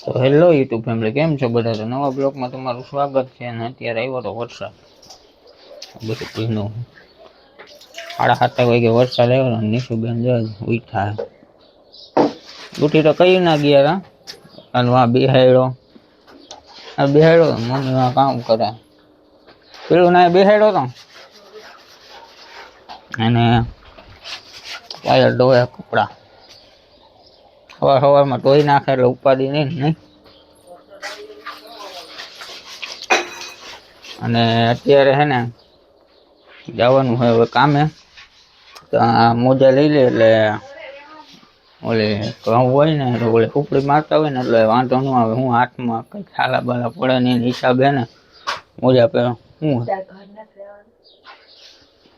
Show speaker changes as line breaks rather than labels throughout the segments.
તો hello YouTube family, કેમ છો બધા? તો નવા બ્લોગમાં તમારું સ્વાગત છે. અને અત્યારે આવ્યો તો વરસાદ, બધું ભીનું. 7:30 વાગે વરસાદ આવ્યો. નીશુબેન જો ઉઠા ઉઠી તો કઈ ના ગયા હતા. બેહાડ્યો મમ્મી કામ કરે. પેલું ના બેહાડ્યો તો અને પાયલ ધોવે કપડા. સવારમાં ધોઈ નાખે એટલે ઉપાડી નહીં. અને અત્યારે હે ને જવાનું હોય હવે કામે. તો મોજા લઈ લે એટલે ઓલે ઘઉં હોય ને એટલે ઓલે ઉપડી મારતા હોય ને એટલે વાંધો ન આવે. હું હાથમાં કઈ છાલા બાલા પડે ને એના હિસાબે ને મોજા પહેરો. હું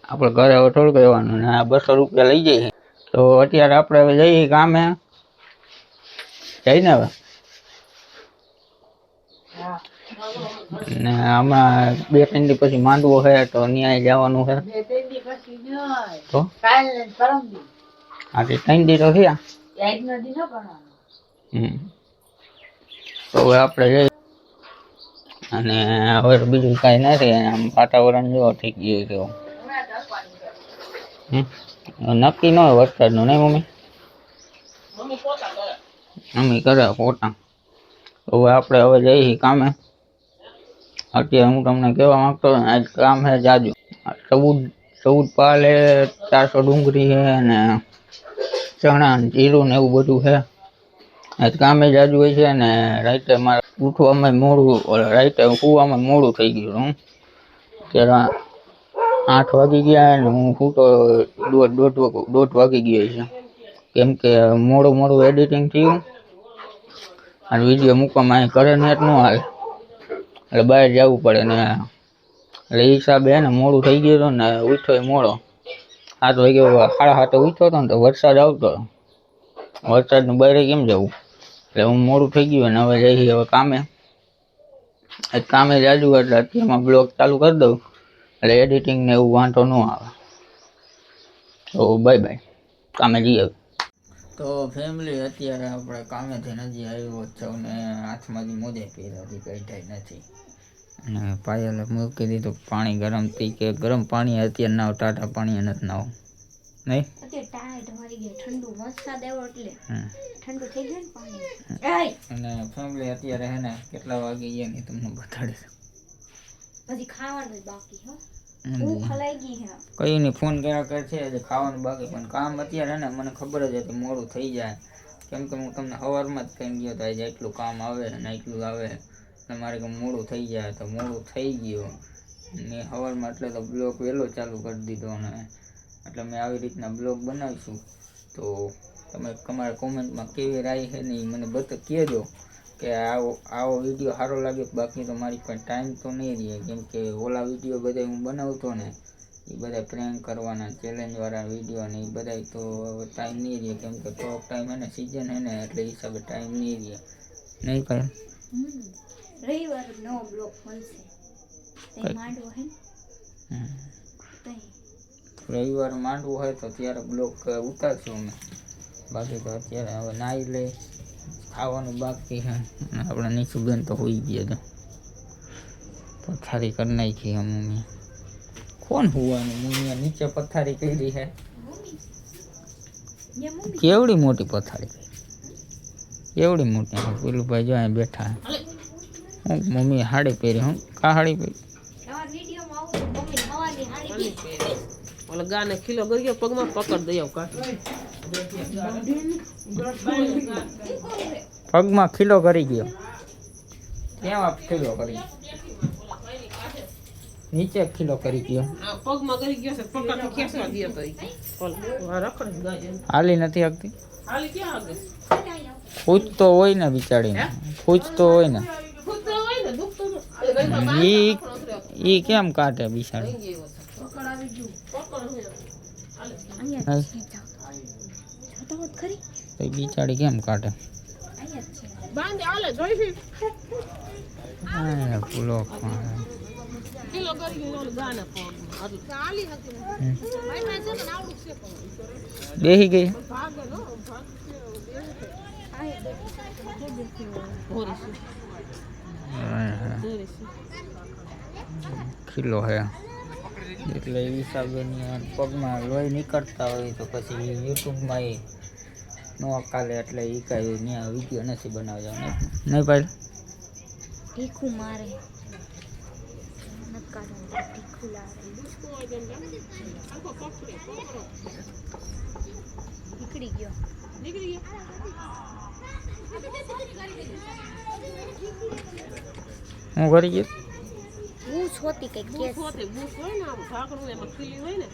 આપણે ઘરે હવે થોડુંક રહેવાનું ને 200 રૂપિયા લઈ જઈએ. તો અત્યારે આપણે હવે જઈએ કામે. જઈને હવે ને આમાં 2-3 દી પછી માંડવો છે તો ન્યાય જવાનું છે. તો આજે 3 દી તો થયા. તો હવે આપણે જઈએ. અને હવે બીજું કઈ નથી. આમ વાતાવરણ જો થઈ ગયું તો નક્કી ન હોય વરસાદનું, નહીં મમ્મી? મમ્મી કરે પોતા. હવે આપણે હવે જઈએ કામે. અત્યારે હું તમને કહેવા માંગતો આજ કામ છે જાજુ. 14 પાલે 400 ડુંગળી છે ને ચણા જીરું ને એવું બધું છે. આજ કામે જાજુ હોય છે. ને રાતે મારે ઉઠવામાં મોડું, રાતે સુવામાં મોડું થઈ ગયું. ત્યારે 8 વાગી ગયા ને હું સૂતો દોઢ વાગી ગયો છે. કેમ કે મોડું એડિટિંગ થયું અને વિડીયો મૂકવામાં અહીં ઘરે નેટ ન હાલે એટલે બહાર જવું પડે ને. એટલે એ હિસાબે ને મોડું થઈ ગયું હતું ને ઉઠ્યો મોડો. 7 વાગે 7:30 ઉઠ્યો હતો ને તો વરસાદ આવતો. વરસાદનું બહાર કેમ જવું? એટલે હું મોડું થઈ ગયું ને હવે જઈ હવે કામે. કામે જાજુ એટલે અત્યારમાં બ્લોગ ચાલુ કરી દઉં એટલે એડિટિંગ ને એવું વાંધો ન આવે. તો બાય બાય, કામે જઈએ. તો ફેમિલી, અત્યારે આપણે કામેથી નજી આવ્યો છો ને હાથમાંથી મોજે પહેર્યા હતી, કાઢ્યા નથી. અને પાયલે મૂકી દીધું પાણી ગરમ થઈ કે ગરમ પાણી અત્યારે નાવ, ટાટા પાણી નથી નાવ, નહીં? અને ફેમિલી અત્યારે હે ને કેટલા વાગે ગયા ને તમને બતાડીશ. હજી ખાવાનું બાકી હો. કઈ નહીં, ફોન કર્યા કરે છે હજી ખાવાનું બાકી. પણ કામ અત્યારે ને મને ખબર જ હતી મોડું થઈ જાય. કેમ કે હું તમને સવારમાં જ કહી ગયો હતો આજે એટલું કામ આવે ને એટલું આવે ને મારે કે મોડું થઈ જાય. તો મોડું થઈ ગયું ને સવારમાં એટલે તો બ્લોગ વહેલો ચાલુ કરી દીધો. અને એટલે મેં આવી રીતના બ્લોગ બનાવીશું. તો તમે તમારા કોમેન્ટમાં કેવી રાય છે ને એ મને કહેજો કે આવો વિડીયો સારો લાગ્યો. બાકી તો મારી પાસે ટાઈમ તો નહીં રહે. કેમ કે ઓલા વિડીયો બધા હું બનાવતો ને એ બધા પ્રેન્ક કરવાના ચેલેન્જવાળા વિડીયો ને એ બધા તો હવે ટાઈમ નહીં રહે. કેમ કે થોડોક ટાઈમ હે ને સિઝન હે ને એટલે હિસાબે ટાઈમ નહીં રહે. નહીં કહે રવિવાર નવો બ્લોગ મળશે. રવિવાર માંડવું હોય તો ત્યારે બ્લોગ ઉતારશું અમે. બાકી તો અત્યારે હવે નાહી લે, ખાવાનું બાકી છે. આપણે નીશુબેન તો હોઈ ગયા તો પથારી કરી નાખી મમ્મી. કોણ હોવાનું? મમ્મીએ નીચે પથારી કરી છે. કેવડી મોટી પથારી કરી, એવડી મોટી. પેલું ભાઈ જો અહીં બેઠા. હું મમ્મીએ સાડી પહેરી. હું કા સાડી પહેરી? ઓલા ગાને ખીલો ગયો પગમાં પકડ દઈ આવ. પગમાં ખીલો કરી ગયો. ક્યાં ખીલો કરી? નીચે ખીલો કરી ગયો. પગમાં કરી ગયો છે. પકડ ખેંચવા દે તો રખડ હાલી નથી આગતી. હાલી ક્યાં આગે? ખુદ તો હોય ને બિચારી, ખુદ તો હોય ને. ઈ કેમ કાઢે બિચારી? બિચારી કેમ કાઢે? બેહી ગઈ. ખીલો હે એટલે એ હિસાબે પગમાં લોહી નીકળતા હોય તો પછી યુટ્યુબમાં એ ન કાલે એટલે એ કાંઈ ત્યાં વિડીયો નથી બનાવતા નહીં ભાઈ
તીખું મારે તીખું લાવે નીકળી ગયો
હું કરી ગયો
બૂસ હોતી કઈ કેસ
બૂસ હોય ને આમ ઢાંકણું એમાં ખીલી હોય ને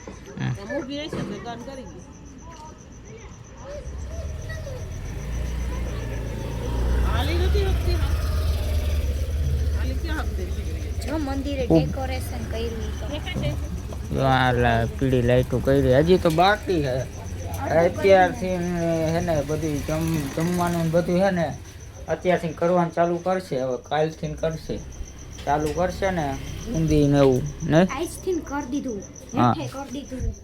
એમ ઊભી રહી છે એટલે ગાન કરી ગઈ હાલી નથી હકતી હાલી ક્યાં હકતી
જો મંદિરે ડેકોરેશન કર્યું
પીળી લાઈટો કરી હજી તો બાકી છે અત્યારથી હે ને બધું જમવાનું બધું હે ને અત્યારથી કરવાનું ચાલુ કરશે હવે કાલથી કરશે ચાલુ કરશે ને ઊંધી ને એવું નહીં
આજથી કરી દીધું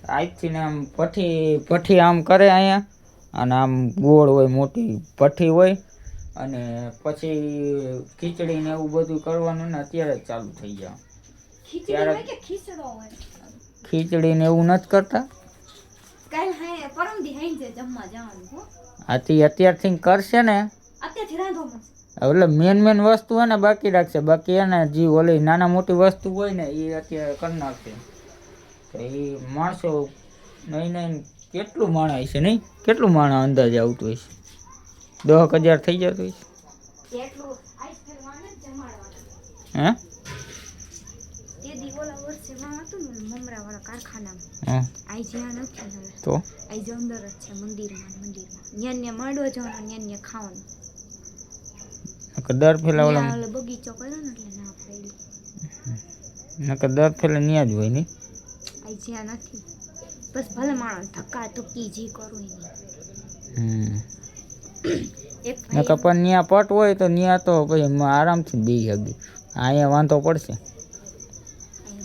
આજથી ને આમ પઠ્ઠી આમ કરે અહીંયા અને આમ ગોળ હોય મોટી પઠ્ઠી હોય અને પછી ખીચડી ને એવું બધું કરવાનું ને અત્યારે જ ચાલુ થઈ જાય ખીચડી ને એવું નથી કરતા આથી અત્યારથી કરશે ને એટલે મેન વસ્તુ હે ને બાકી રાખશે બાકી એને જે ઓલી નાના મોટી વસ્તુ હોય ને એ અત્યારે કરી નાખશે તો એ માણસો નહીં કેટલું માણસ હશે નહીં કેટલું માણસ અંદાજે આવતું હશે 10,000 થઈ જતું હશે હે તો દર ફેલા ઓલા
બગીચો કર્યો ને એટલે ના પડી
નકર દર ફેલા ન્યા જ હોય નહીં
આઈ જ્યાં નથી બસ ભલે માણસ ધક્કા ધુક્કી જી કરું એક
નકર પણ ન્યા પટ હોય તો ન્યા તો પછી આરામથી બી હગી અહીંયા વાંધો પડશે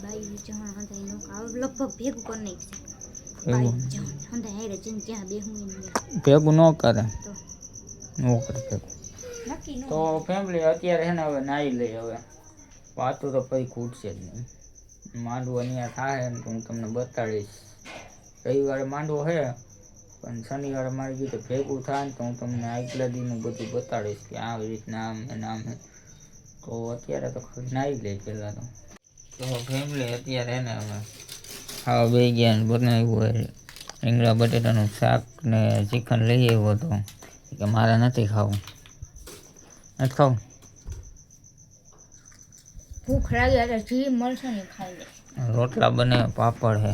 બાઈ જણ હંધાઈ નો લગભગ ભેગું કરી નાખશે
ભેગું ન કરે તો ફેમિલી અત્યારે છે ને હવે નાહી લઈ હવે વાતું તો પછી ખૂટશે જ નહીં માંડવો અહીંયા થાય ને તો હું તમને બતાડીશ રવિવારે માંડવો છે પણ શનિવારે મારી રીતે ભેગું થાય ને તો હું તમને આગલા દીનું બધું બતાડીશ કે આવી રીતના આમ હે તો અત્યારે તો નાહી લઈ પહેલાં તો ફેમિલી અત્યારે ને હવે ખાવા બે ગયા ને બનાવ્યું હોય રીંગણા બટેટાનું શાક ને ચિકન લઈ આવ્યો હતો કે મારે નથી ખાવું નથી ખાવું
ભૂખ લાગી એટલે જી મળશે ને ખાઈ લે
રોટલા બને પાપડ હે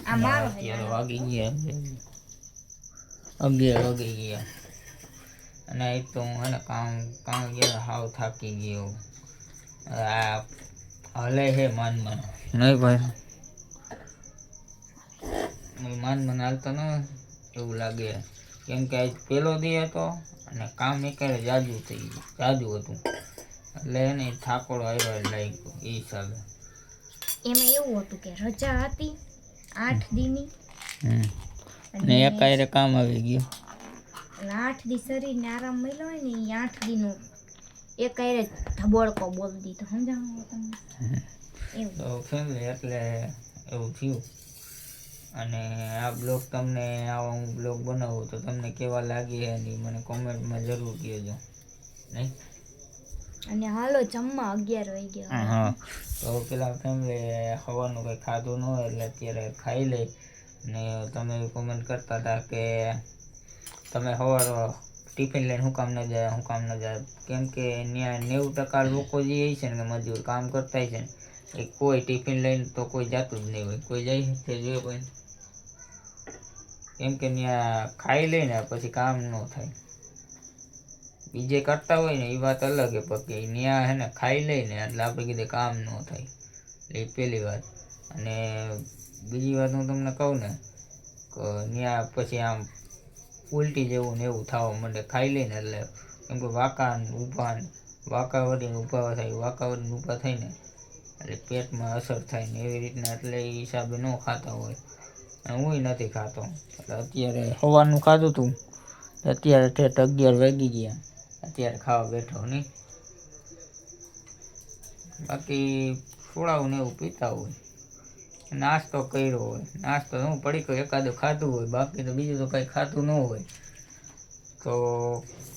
આ મારો
અત્યારે વાગી ગયા 11 વાગી ગયા અને એ તો હું એને કામ ગયા હાવ થાકી ગયો આ હલે હે માન નહીં ભાઈ માન હાલતો ન એવું લાગે કેમ કે આજ પહેલો દી હતો અને કામ એકારે જાજુ થઈ ગયું જાજુ હતું એટલે એને થાકોડો આવ્યો લાગ્યો એ હિસાબે
એમાં એવું હતું કે રજા હતી 8 દીની
ને એકાયરે કામ આવી ગયું
એટલે 8 દી શરીરને આરામ મળ્યો હોય ને એ 8 દીનું એકાયરે ધબડકો બોલી દીધો સમજાવો તમને એવું
તો ફેમિલી એટલે એવું થયું અને આ બ્લોગ તમને આવા હું બ્લોગ બનાવું તો તમને કેવા લાગી હે ને મને કોમેન્ટમાં જરૂર કહેજો નહીં
અને હાલો જમવા 11 વાગ્યા
હા તો પેલા ફેમિલી સવારનું કંઈ ખાધું ન હોય એટલે અત્યારે ખાઈ લઈ ને તમે કોમેન્ટ કરતા હતા કે તમે સવાર ટિફિન લઈને હું કામ ન જાય કેમ કે ત્યાં 90% લોકો જે છે ને કે મજૂર કામ કરતા છે ને એ કોઈ ટિફિન લઈને તો કોઈ જાતું જ નહીં હોય કોઈ જાય તે જોઈએ કોઈ કેમ કે ત્યાં ખાઈ લઈને પછી કામ ન થાય બીજે કરતા હોય ને એ વાત અલગ છે પછી ત્યાં હે ને ખાઈ લઈને એટલે આપણે કીધે કામ ન થાય એ પહેલી વાત અને બીજી વાત હું તમને કહું ને કે ત્યાં પછી આમ ઉલટી જેવું ને એવું થવા માંડે ખાઈ લઈને એટલે કેમ કે વાંકા વળીને ઊભા થઈને એટલે પેટમાં અસર થાય ને એવી રીતના એટલે એ હિસાબે ન ખાતા હોય અને હું નથી ખાતો એટલે અત્યારે સવારનું ખાધું હતું અત્યારે ઠેઠ 11 વાગી ગયા, અત્યારે ખાવા બેઠો નહીં. બાકી થોડાવું ને એવું પીતા હોય, નાસ્તો કર્યો હોય, નાસ્તો હું પડીકો એકાદો ખાધું હોય, બાકી તો બીજું તો કંઈ ખાતું ન હોય. તો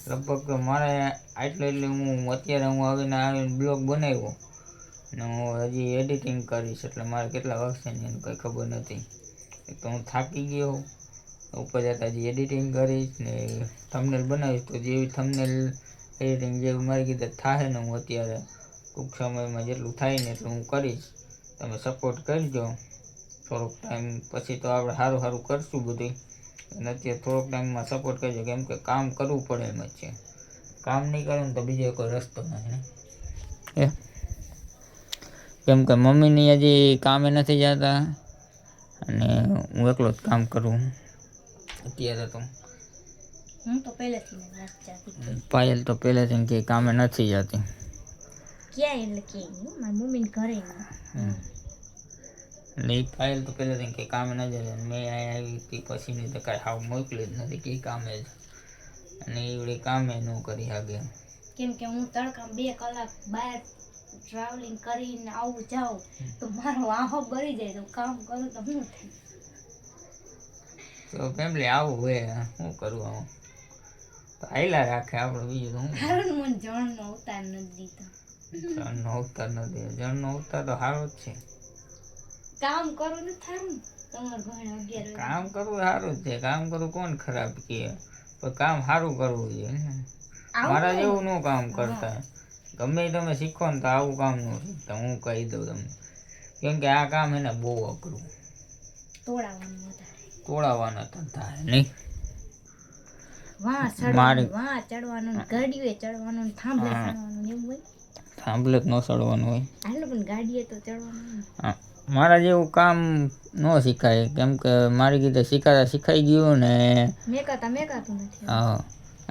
લગભગ મારે એટલે હું અત્યારે આવીને બ્લોગ બનાવ્યો ને હું હજી એડિટિંગ કરીશ, એટલે મારે કેટલા વાગશે ને એનું કંઈ ખબર નથી. તો હું થાકી ગયો, ઉપર જતાં હજી એડિટિંગ કરીશ ને થંબનેલ બનાવીશ. તો જેવી થંબનેલ એડિટિંગ જેવી મારી કીધે થાય ને હું અત્યારે ટૂંક સમયમાં જેટલું થાય ને એટલું હું કરીશ. તમે સપોર્ટ કરજો. થોડોક ટાઈમ પછી તો આપણે સારું સારું કરશું બધું, અને અત્યારે થોડોક ટાઈમમાં સપોર્ટ કરજો, કેમ કે કામ કરવું પડે એમ જ છે. કામ નહીં કરો ને તો બીજો કોઈ રસ્તો નથી. કેમ કે મમ્મીની હજી કામે નથી જતા અને હું એકલો જ કામ કરું અત્યારે. તો
હું તો પહેલેથી નથી જાતી.
પાયલ તો પહેલેથી કે કામે નથી જતી.
ક્યાં એટલે કે મારી મમ્મીને ઘરે
નહીં, પાયલ તો પહેલેથી કે કામે ન જતી. મેં અહીંયા આવી હતી પછીની તો કાંઈ હાવ મોકલી જ નથી કે કામે જ, અને એવડી કામે ન કરી શકે.
કેમ કે હું તડકા 2 કલાક બહાર ટ્રાવેલિંગ કરીને આવું જાઉં તો મારો આહો બળી જાય. તો કામ કરું તો શું થાય?
તો ફેમિલી આવું હોય, શું કરવું? આવું તો હાઈલા રાખે આપણે, બીજું તો શું.
હારું મને જણનો ઉતાર નથી દીધો.
જણનો અવતાર નથી, જણનો અવતાર તો સારો જ છે.
કામ કરું ને થારું તમારે ઘણા 11
કામ કરવું સારું જ છે. કામ કરવું કોણ ખરાબ કહે, પણ કામ સારું કરવું જોઈએ ને. મારા જેવું ન કામ કરતા. ગમે તમે શીખો ને તો આવું કામ ન શીખતા, હું કહી દઉં તમને. કેમ કે આ કામ એને બહુ અઘરું, તોડાવવાના ધંધા નહીં.
વાં ચડવાનું, ગાડીએ ચડવાનું, થાંભલે ચડવાનું એવું હોય.
થાંભલે જ ન ચડવાનું હોય.
હાલો પણ ગાડીએ તો ચડવાનું.
મારા જેવું કામ ન શીખાય, કેમ કે મારી કીધે શીખાઈ ગયું ને
મેકાતું નથી.
હા,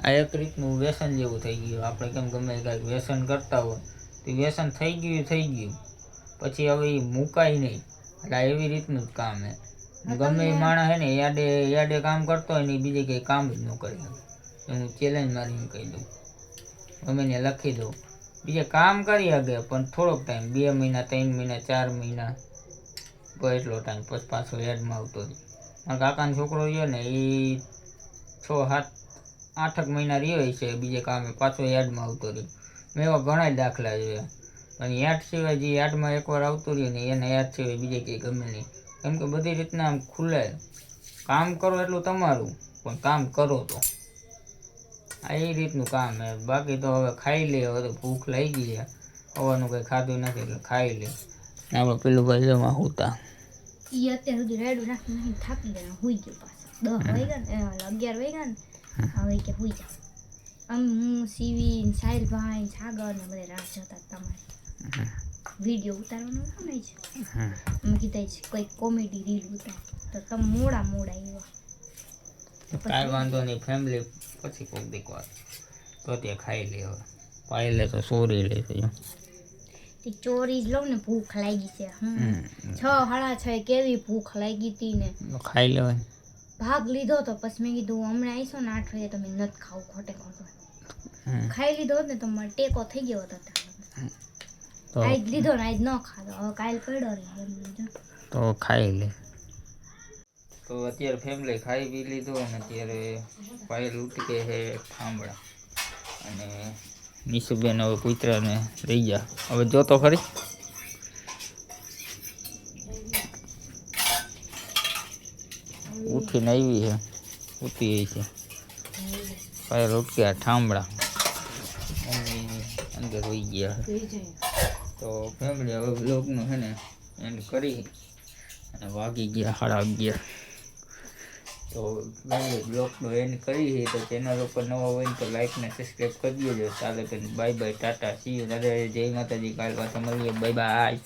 આ એક રીતનું વ્યસન જેવું થઈ ગયું. આપણે કેમ ગમે કાંઈક વ્યસન કરતા હોય તો વ્યસન થઈ ગયું પછી હવે એ મુકાય નહીં. એટલે એવી રીતનું જ કામ હે. ગમે એ માણસ હે ને યાડે કામ કરતો હોય ને એ બીજે કંઈ કામ જ ન કરી શકે. હું ચેલેન્જ મારીને કહી દઉં, ગમે ને લખી દઉં. બીજે કામ કરી શકે પણ થોડોક ટાઈમ, 2 મહિના 3 મહિના 4 મહિના, બસ એટલો ટાઈમ, પછી પાછો યાદમાં આવતો જ. મારા કાકાનો છોકરો રહ્યો ને એ 6-7-8 મહિના રહ્યો છે બીજે કામે, પાછો યાદમાં આવતો રહ્યો. મેં એવા ઘણા દાખલા જોયા. પણ યાદ સિવાય જે યાદમાં એકવાર આવતું રહ્યું ને એને યાદ સિવાય બીજે કંઈ ગમે નહીં. કેમ કે બધી રીતના આમ ખુલે. કામ કરો એટલું તમારું, પણ કામ કરો તો આ એ રીતનું કામ હે. બાકી તો હવે ખાઈ લે. હવે તો ભૂખ લાગી ગઈ. હવાનું કંઈ ખાધું નથી એટલે ખાઈ લે. આપણે પેલું ભાઈ જમા હોતા
ઈ અત્યાર સુધી રેડું રાખીને નહીં, થાકી ગયા, હુઈ ગયો પાછો. 10 વાગ્યા ને 11 વાગ્યા ને હવે કે હુઈ જાવ. હું સીવી, સાહિલભાઈ, સાગર ને બધા રાહ જોતા તમારે વિડીયો ઉતારવાનો હતો ને જ. અમે કીધા છે કોઈ કોમેડી રીલ ઉતાર, તો તમે મોડા આવ્યા.
કાંઈ વાંધો નહીં, ફેમિલી પછી કોઈક દીક વાર તો ત્યાં ખાઈ લે. હવે પાયલે તો સોરી લે છે.
ચોરી જ લઉં ને, ભૂખ લાગી છે. 6-6:30 કેવી ભૂખ લાગી હતી ને,
ખાઈ લેવાય.
ભાગ લીધો તો પછી મેં કીધું હમણાં આવીશો ને 8 વાગે તમે નથી ખાવું ખોટે ખોટું. ખાઈ લીધો હોત ને તો મારે ટેકો થઈ ગયો હતો. આજ લીધો ને આજ ન ખાધો, હવે કાલ પડ્યો રહે
તો ખાઈ લે. તો અત્યારે ફેમિલી ખાઈ પી લીધો અને અત્યારે પાયલ ઉઠી ગઈ છે થાંભળા, અને નિશુબેન હવે કૂતરાને લઈ ગયા. હવે જોતો ખરી ઉઠીને આવી છે, ઉઠી છે પાયલ ઉઠી ગયા થાંભળા, મમ્મી અંદર હોઈ ગયા. તો ફેમિલી હવે બ્લોગનું છે ને એન્ડ કરી અને વાગી ગયા 11:30. તો બ્લોગનું એન્ડ કરી છે. તો ચેનલ ઉપર નવા હોય ને તો લાઈક ને સબસ્ક્રાઈબ કરી દેજો. ચાલો તો bye bye, Tata, C you, દાદા, જય માતાજી. કાલ પાછા મળીએ. Bye bye.